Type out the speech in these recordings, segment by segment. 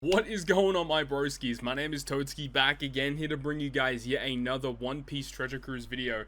What is going on, my broskiis? My name is Toadski, back again, here to bring you guys yet another One Piece Treasure Cruise video.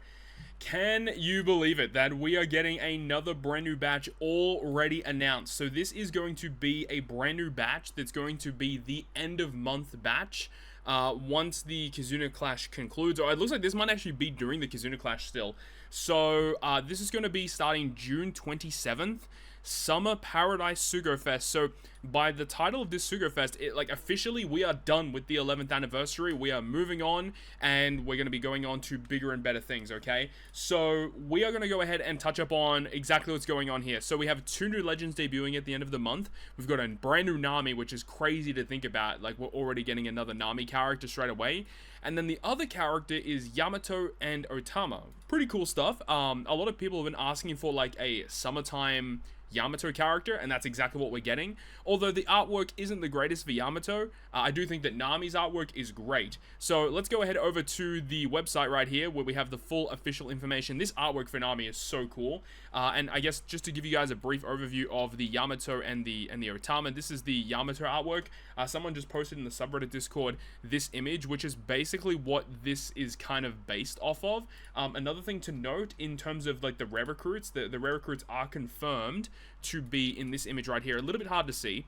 Can you believe it that we are getting another brand new batch already announced? So this is going to be a brand new batch that's going to be the end of month batch. Once the Kizuna Clash concludes, or it looks like this might actually be during the Kizuna Clash still. So this is going to be starting June 27th. Summer Paradise Sugo Fest. So by the title of this Sugo Fest, officially we are done with the 11th anniversary. We are moving on, and we're going to be going on to bigger and better things, okay? So we are going to go ahead and touch up on exactly what's going on here. So we have two new legends debuting at the end of the month. We've got a brand new Nami, which is crazy to think about. Like, we're already getting another Nami character straight away. And then the other character is Yamato and Otama. Pretty cool stuff. A lot of people have been asking for like a summertime Yamato character, and that's exactly what we're getting. Although the artwork isn't the greatest for Yamato, I do think that Nami's artwork is great. So let's go ahead over to the website right here where we have the full official information. This artwork for Nami is so cool. And I guess just to give you guys a brief overview of the Yamato and the Otama, this is the Yamato artwork. Someone just posted in the subreddit Discord this image, which is basically what this is kind of based off of. Another thing to note in terms of like the rare recruits, the rare recruits are confirmed to be in this image right here. A little bit hard to see,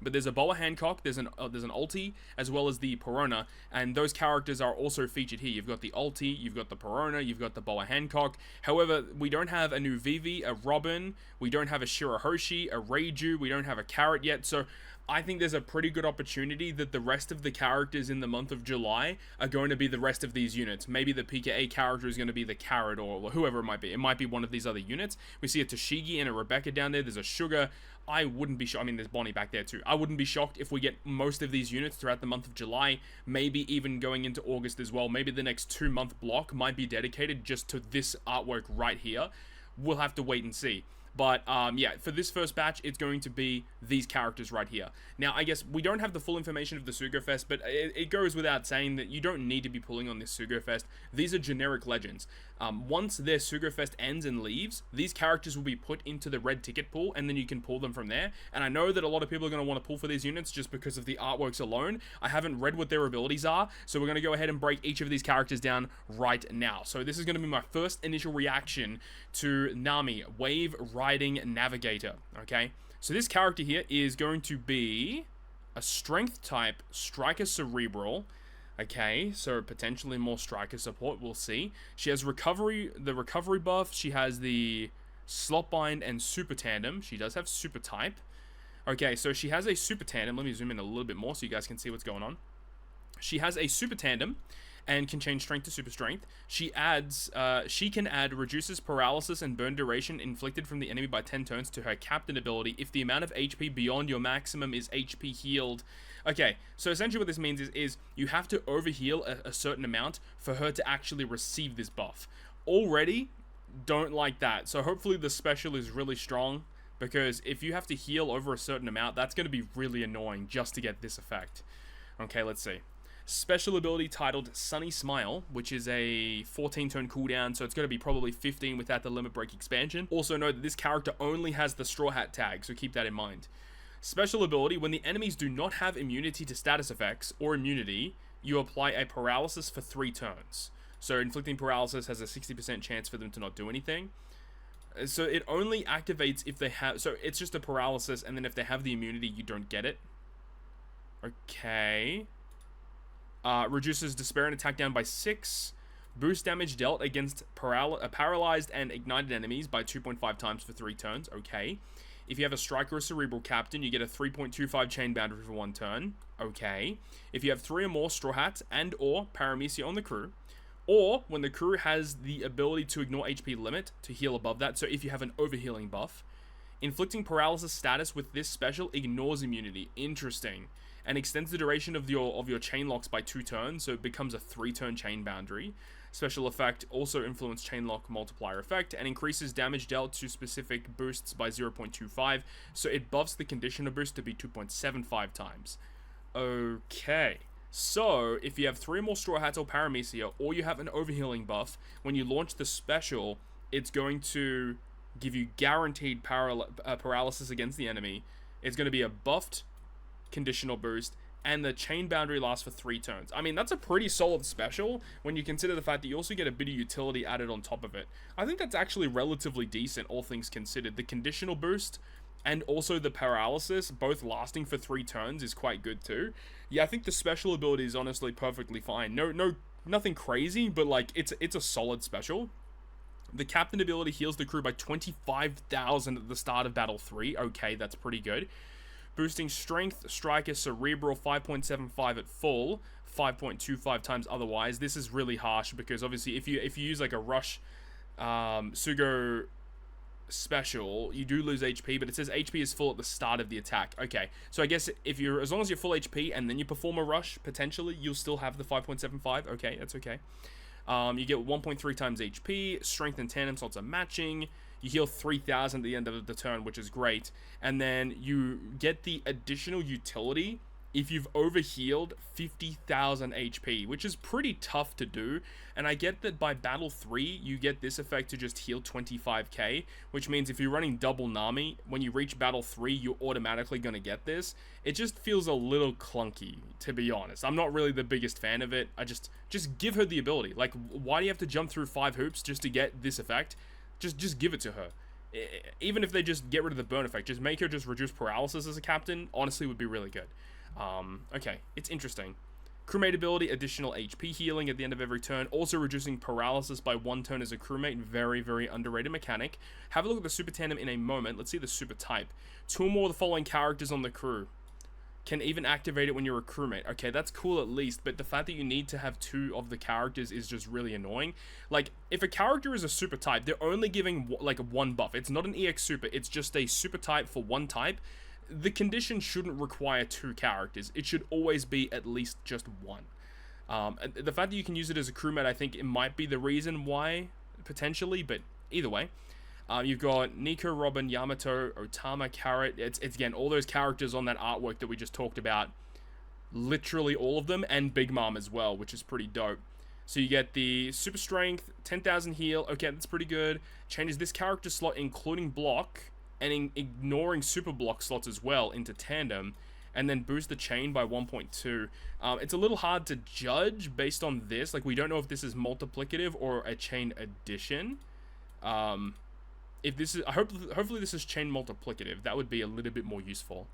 but there's a Boa Hancock, there's an ulti, as well as the Perona, and those characters are also featured here. You've got the ulti, you've got the Perona, you've got the Boa Hancock. However, we don't have a new Vivi, a Robin, we don't have a Shirahoshi, a Reiju, we don't have a Carrot yet, so I think there's a pretty good opportunity that the rest of the characters in the month of July are going to be the rest of these units. Maybe the PKA character is going to be the Carrot or whoever it might be. It might be one of these other units. We see a Toshigi and a Rebecca down there. There's a Sugar. I wouldn't be shocked. I mean, there's Bonnie back there too. I wouldn't be shocked if we get most of these units throughout the month of July, maybe even going into August as well. Maybe the next 2-month block might be dedicated just to this artwork right here. We'll have to wait and see. But, yeah, for this first batch, it's going to be these characters right here. Now, I guess we don't have the full information of the Sugo Fest, but it goes without saying that you don't need to be pulling on this Sugo Fest. These are generic legends. Once their Sugo Fest ends and leaves, these characters will be put into the red ticket pool, and then you can pull them from there. And I know that a lot of people are going to want to pull for these units just because of the artworks alone. I haven't read what their abilities are, so we're going to go ahead and break each of these characters down right now. So this is going to be my first initial reaction to Nami, Wave Riding Navigator, okay? So this character here is going to be a Strength type Striker Cerebral. Okay, so potentially more striker support, we'll see. She has the recovery buff. She has the Slot Bind and Super Tandem. She does have Super type. Okay, so she has a Super Tandem. Let me zoom in a little bit more so you guys can see what's going on. She has a Super Tandem and can change strength to super strength. She can add reduces paralysis and burn duration inflicted from the enemy by 10 turns to her captain ability if the amount of HP beyond your maximum is HP healed. Okay, so essentially what this means is you have to overheal a certain amount for her to actually receive this buff. Already, don't like that. So hopefully the special is really strong, because if you have to heal over a certain amount, that's going to be really annoying just to get this effect. Okay, let's see. Special ability titled Sunny Smile, which is a 14-turn cooldown, so it's going to be probably 15 without the limit break expansion. Also note that this character only has the Straw Hat tag, so keep that in mind. Special ability, when the enemies do not have immunity to status effects or immunity, you apply a paralysis for 3 turns. So inflicting paralysis has a 60% chance for them to not do anything. So it only activates if they have, so it's just a paralysis, and then if they have the immunity, you don't get it. Okay. Reduces despair and attack down by 6. Boost damage dealt against paralyzed and ignited enemies by 2.5 times for 3 turns. Okay. If you have a Striker or Cerebral Captain, you get a 3.25 chain boundary for 1 turn. Okay. If you have 3 or more Straw Hats and or Paramecia on the crew, or when the crew has the ability to ignore HP limit to heal above that, so if you have an overhealing buff, inflicting paralysis status with this special ignores immunity. Interesting. And extends the duration of your chain locks by 2 turns, so it becomes a 3-turn chain boundary. Special effect also influence chain lock multiplier effect and increases damage dealt to specific boosts by 0.25, so it buffs the conditioner boost to be 2.75 times. Okay, so if you have 3 or more Straw Hats or Paramecia, or you have an overhealing buff, when you launch the special, it's going to give you guaranteed paralysis against the enemy. It's going to be a buffed conditional boost, and the chain boundary lasts for 3 turns. I mean, that's a pretty solid special when you consider the fact that you also get a bit of utility added on top of it. I think that's actually relatively decent, all things considered. The conditional boost and also the paralysis, both lasting for 3 turns, is quite good too. Yeah, I think the special ability is honestly perfectly fine. Nothing crazy, but like it's a solid special. The captain ability heals the crew by 25,000 at the start of battle 3. Okay, that's pretty good. Boosting strength, striker, cerebral, 5.75 at full, 5.25 times otherwise. This is really harsh because obviously if you use like a rush Sugo special, you do lose HP, but it says HP is full at the start of the attack. Okay, so I guess as long as you're full HP and then you perform a rush, potentially you'll still have the 5.75. Okay, that's okay. You get 1.3 times HP, strength and tandem slots are matching. You heal 3,000 at the end of the turn, which is great. And then you get the additional utility if you've overhealed 50,000 HP, which is pretty tough to do. And I get that by battle 3, you get this effect to just heal 25k, which means if you're running double Nami, when you reach battle 3, you're automatically going to get this. It just feels a little clunky, to be honest. I'm not really the biggest fan of it. I just give her the ability. Like, why do you have to jump through 5 hoops just to get this effect? Just give it to her. Even if they just get rid of the burn effect, just make her just reduce paralysis as a captain, honestly would be really good. Okay, it's interesting. Crewmate ability, additional HP healing at the end of every turn, also reducing paralysis by 1 turn as a crewmate. Very, very underrated mechanic. Have a look at the super tandem in a moment. Let's see the super type. 2 or more of the following characters on the crew. Can even activate it when you're a crewmate. Okay, that's cool at least, but the fact that you need to have 2 of the characters is just really annoying. Like, if a character is a super type, they're only giving, like, 1 buff. It's not an EX super, it's just a super type for 1 type. The condition shouldn't require 2 characters. It should always be at least just 1. The fact that you can use it as a crewmate, I think it might be the reason why, potentially, but either way. You've got Nico, Robin, Yamato, Otama, Carrot. It's again, all those characters on that artwork that we just talked about. Literally all of them, and Big Mom as well, which is pretty dope. So you get the super strength, 10,000 heal. Okay, that's pretty good. Changes this character slot, including block, and ignoring super block slots as well, into tandem. And then boost the chain by 1.2. It's a little hard to judge based on this. Like, we don't know if this is multiplicative or a chain addition. If this is, hopefully this is chain multiplicative. That would be a little bit more useful.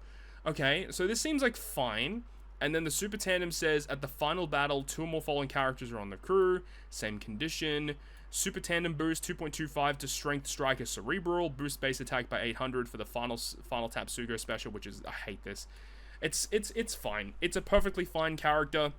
Okay, so this seems like fine. And then the super tandem says, at the final battle, 2 or more following characters are on the crew. Same condition. Super tandem boost, 2.25 to strength, striker, cerebral. Boost base attack by 800 for the final tap Sugo special, which is, I hate this. It's fine. It's a perfectly fine character.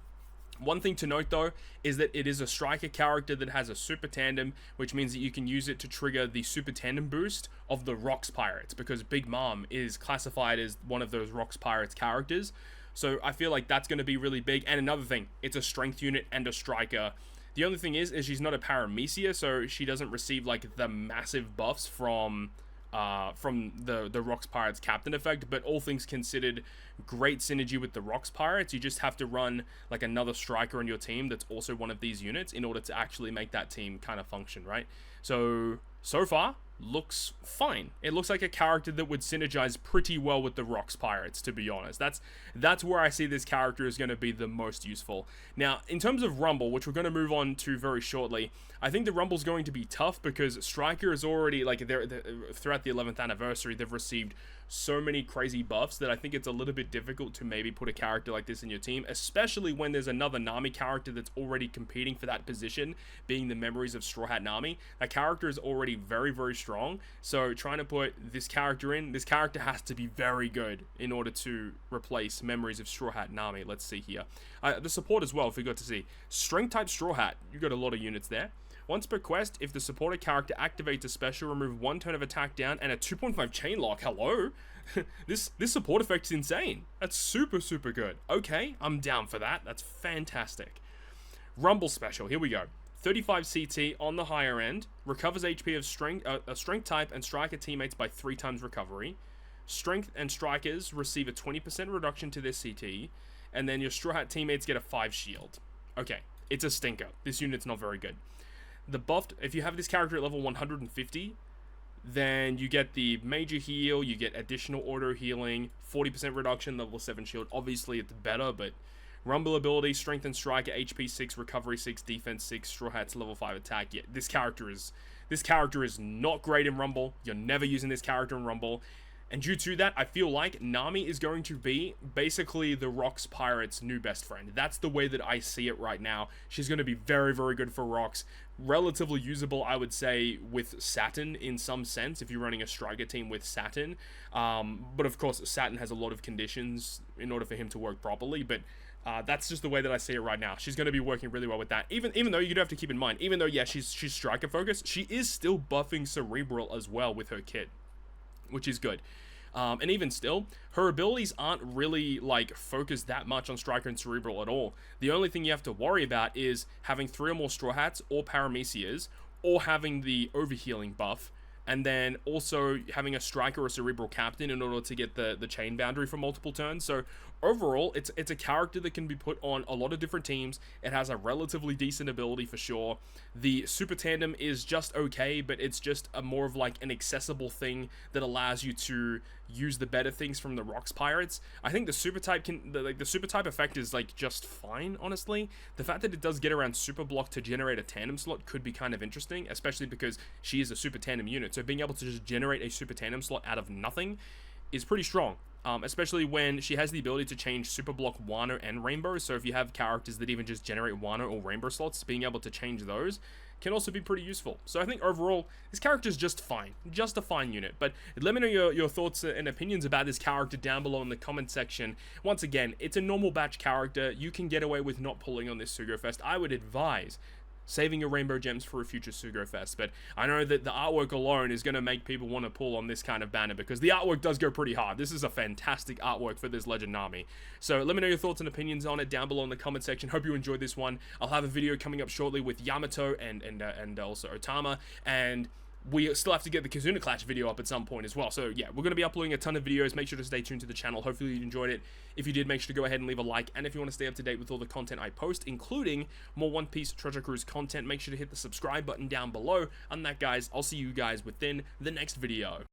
One thing to note though is that it is a striker character that has a super tandem, which means that you can use it to trigger the super tandem boost of the Rocks Pirates, because Big Mom is classified as one of those Rocks Pirates characters. So I feel like that's going to be really big. And another thing, it's a strength unit and a striker. The only thing is she's not a Paramecia, so she doesn't receive like the massive buffs from the Rocks Pirates captain effect, but all things considered, great synergy with the Rocks Pirates. You just have to run like another striker on your team that's also one of these units in order to actually make that team kind of function, right? So far, looks fine. It looks like a character that would synergize pretty well with the Rocks Pirates, to be honest. That's where I see this character is going to be the most useful. Now, in terms of Rumble, which we're going to move on to very shortly, I think the Rumble's going to be tough because Striker is already, like, throughout the 11th anniversary, they've received so many crazy buffs that I think it's a little bit difficult to maybe put a character like this in your team, especially when there's another Nami character that's already competing for that position, being the Memories of Straw Hat Nami. That character is already very, very strong, so trying to put this character in, this character has to be very good in order to replace Memories of Straw Hat Nami. Let's see here. The support as well, if we got to see. Strength type Straw Hat, you got a lot of units there. Once per quest, if the supporter character activates a special, remove 1 turn of attack down and a 2.5 chain lock. Hello? This support effect is insane. That's super, super good. Okay, I'm down for that. That's fantastic. Rumble special, here we go. 35 CT on the higher end. Recovers HP of strength type and striker teammates by 3 times recovery. Strength and strikers receive a 20% reduction to their CT. And then your Straw Hat teammates get a 5 shield. Okay, it's a stinker. This unit's not very good. The buffed, if you have this character at level 150, Then you get the major heal, you get additional auto healing, 40% reduction, level 7 shield. Obviously it's better, but rumble ability, strength and striker, HP 6, recovery 6, defense 6, straw hats, level 5 attack. Yeah, this character is not great in rumble. You're never using this character in rumble. And due to that, I feel like Nami is going to be basically the Rocks Pirates' new best friend. That's the way that I see it right now. She's going to be very, very good for Rocks. Relatively usable, I would say, with Saturn in some sense, if you're running a striker team with Saturn. But of course, Saturn has a lot of conditions in order for him to work properly. But that's just the way that I see it right now. She's going to be working really well with that. Even though you do have to keep in mind, even though, yeah, she's striker focused, she is still buffing Cerebral as well with her kit, which is good. And even still, her abilities aren't really, like, focused that much on Striker and Cerebral at all. The only thing you have to worry about is having 3 or more Straw Hats or Paramecias, or having the Overhealing buff, and then also having a Striker or Cerebral Captain in order to get the chain boundary for multiple turns. So overall, it's a character that can be put on a lot of different teams. It has a relatively decent ability for sure. The Super Tandem is just okay, but it's just a more of like an accessible thing that allows you to use the better things from the Rocks Pirates. I think the Super Type the Super Type effect is like just fine, honestly. The fact that it does get around Super Block to generate a tandem slot could be kind of interesting, especially because she is a Super Tandem unit. So being able to just generate a Super Tandem slot out of nothing is pretty strong. Especially when she has the ability to change Super Block, Wano, and Rainbow. So if you have characters that even just generate Wano or Rainbow slots, being able to change those can also be pretty useful. So I think overall, this character is just fine. Just a fine unit. But let me know your thoughts and opinions about this character down below in the comment section. Once again, it's a normal batch character. You can get away with not pulling on this Sugo Fest. I would advise saving your rainbow gems for a future Sugo Fest, but I know that the artwork alone is going to make people want to pull on this kind of banner, because the artwork does go pretty hard. This is a fantastic artwork for this Legend Nami. So let me know your thoughts and opinions on it down below in the comment section. Hope you enjoyed this one. I'll have a video coming up shortly with Yamato and also Otama, and we still have to get the Kazuna Clash video up at some point as well. So yeah, we're going to be uploading a ton of videos. Make sure to stay tuned to the channel. Hopefully you enjoyed it. If you did, make sure to go ahead and leave a like. And if you want to stay up to date with all the content I post, including more One Piece Treasure Cruise content, make sure to hit the subscribe button down below. And that, guys, I'll see you guys within the next video.